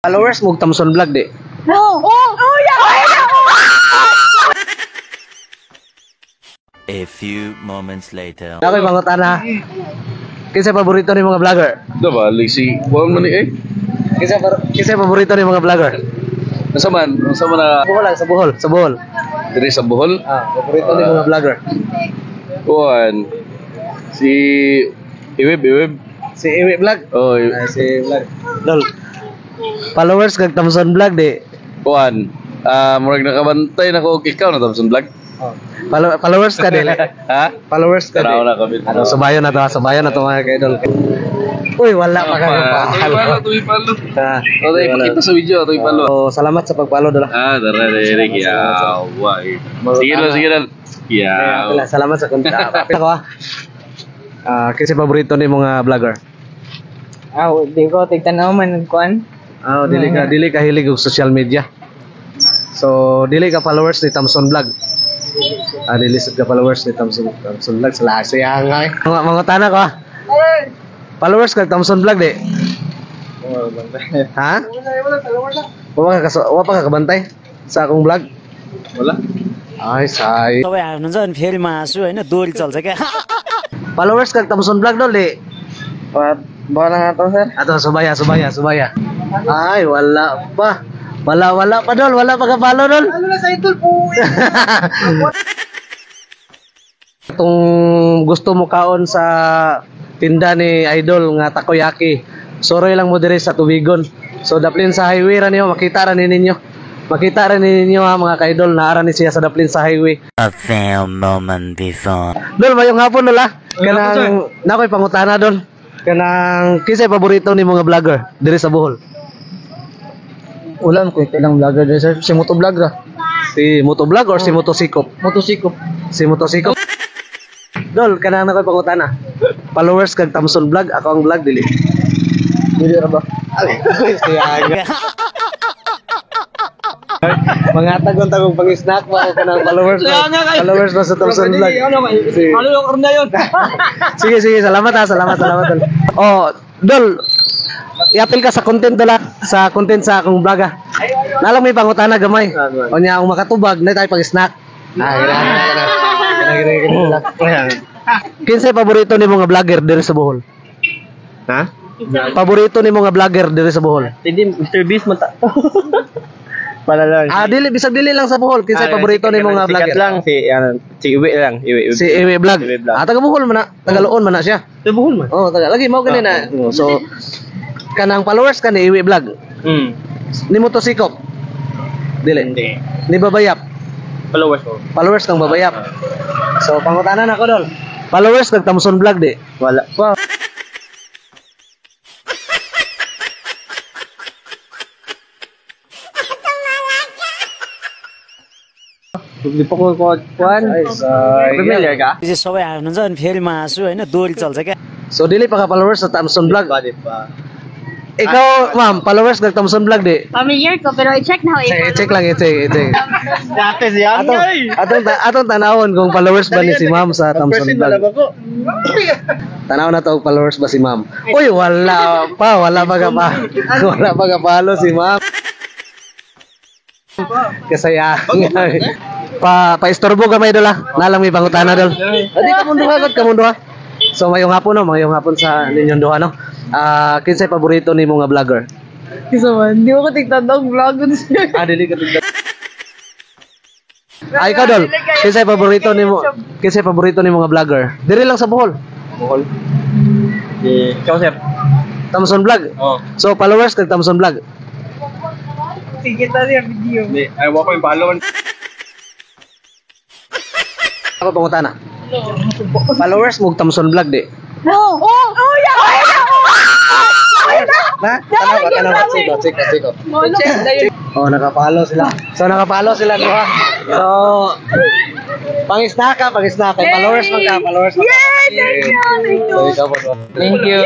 Followers mo Thompson Vlog di. No. Oh, yeah. A few moments later. Ako'y pangutana. Kinsa paborito ni mga vlogger? Diba, si Juan man eh. Kinsa paborito ni mga vlogger? Nasa man na Bohol lang, sa Bohol, sa Bohol. diri sa Bohol. Paborito ni mga vlogger. Juan. Si Iweb. Si Iwi Vlog. Oh, Si Vlog. Dol. Followers kag Thompson Vlog di. Juan. Murag nakabantay na ko og ikaw na Thompson Vlog. Followers ka dili. Ha? Followers ka Tanaw dili. na kami. Ano, subayon na to mga kaidol. Uy, wala pa ka. Tuwi palo. O, tayo pakita sa video, tuwi palo. So, salamat sa pag-follow dala. Dara, why? Sige lang. Wala, salamat sa content. Ako kasi paborito ni mga vlogger. Di ko tigtanaw man kuan. Dili ka hilig og social media. So, dili ka followers ni Thompson Vlog. Dili ka followers ni Thompson Vlog. Sala siya nga eh. Mga tana ko. Followers kag Thompson Vlog di. Ha? Wala pa ka kabantay sa akong vlog. Wala. Ay, say. तपाईँ हाल्नुहुन्छ अनि फेरि म हाँसु होइन दोहोरी चल्छ क्या Followers kag Thompson Vlog dol di. Bawa na nga to, sir. Ato subaya. Ay, wala pa. Wala pa dol, wala pa ka follow dol. Ano na sa idol po? Kung gusto mo kaon sa tinda ni Idol nga takoyaki, soroy lang mo dire sa Tubigon. So daplin sa highway ra niyo, makita ra ninyo ha mga ka-idol, naara ni siya sa daplin sa highway. A few moments before. Dol, mayong hapon dol ha. Kanang nakoy pangutana dol. Kanang kisay paborito ni mga vlogger dire sa Bohol? Ulan ko ilang vlogger din, sir. Si Motovlog ra. Si Motovlog or si Motosikop? Motosikop. Si Motosikop. Dol, kanang nakoy pangutana. Followers kag Thompson Vlog, ako ang vlog dili. Dili ra ba? Siya. Mga tagong pang-snack mo ako kanang followers ba sa Thompson Vlog. Ano yung karna yun? Sige, salamat dol. Oh, dol. I-appeal ka sa content dala, sa content sa akong vlog. Nalang may pangutana gamay. O niya akong makatubag na tayo pang-snack. Kinsay paborito ni mga vlogger diri sa Bohol? Ha? Paborito ni mga vlogger diri sa Bohol? Hindi, Mr. Beast mo ta. Pala lang. Bisag dili lang sa Bohol. Kinsay paborito ni mga vlogger? Sikat lang, si Iwi lang. Si Iwi Vlog. Taga Bohol man na. Taga Loon man na siya. Sa Bohol man. Oh, taga lagi mao gani na. So kanang followers ka ni Iwi Vlog. Ni Motosikop. Dili. Hindi. Ni Babayap. Followers ko. Followers kang Babayap. So pangutanan ako dol. Followers kag Thompson Vlog di. Wala pa. Hindi pa ko kuan. Familiar ka? पछि सबै हाल्नुहुन्छ अनि फेरि म हाँसु होइन दोहोरी चल्छ क्या So dili pa ka followers sa Thompson Vlog. Di pa. Ikaw, ma'am, followers kag Thompson Vlog di. Familiar ko, pero i-check na ako. I-check lang, i-check. Dati siya. Atong tanawon kung followers ba ni si ma'am sa Thompson Vlog. ko. Tanaw na to followers ba si ma'am. Uy, wala pa ka follow si ma'am. Kasaya. Pa-istorbo gamay dol ha. Nalang may pangutana dol. Adi ka mundo ha. So mayong hapon sa ninyong duha no. Kinsay paborito ni mga vlogger? Isa man, di ko tigtandang vlog ko sir. Dili ka tigda. Ikaw dol. Kinsay paborito ni mga vlogger? Diri lang sa Bohol. Bohol. Ikaw sir. Thompson Vlog. Oh. So followers kag Thompson Vlog. Sige ta siya video. Hindi, ayaw ko yung follow. Ako pangutana. Followers mo Thompson Vlog di. No. Oh, yeah. Na? Tanaw. Siko. Oh, nakapalo sila. So nakapalo sila duha. So pang-snack ka. Followers mo ka. Yay! Thank you. So ikaw po. Thank you.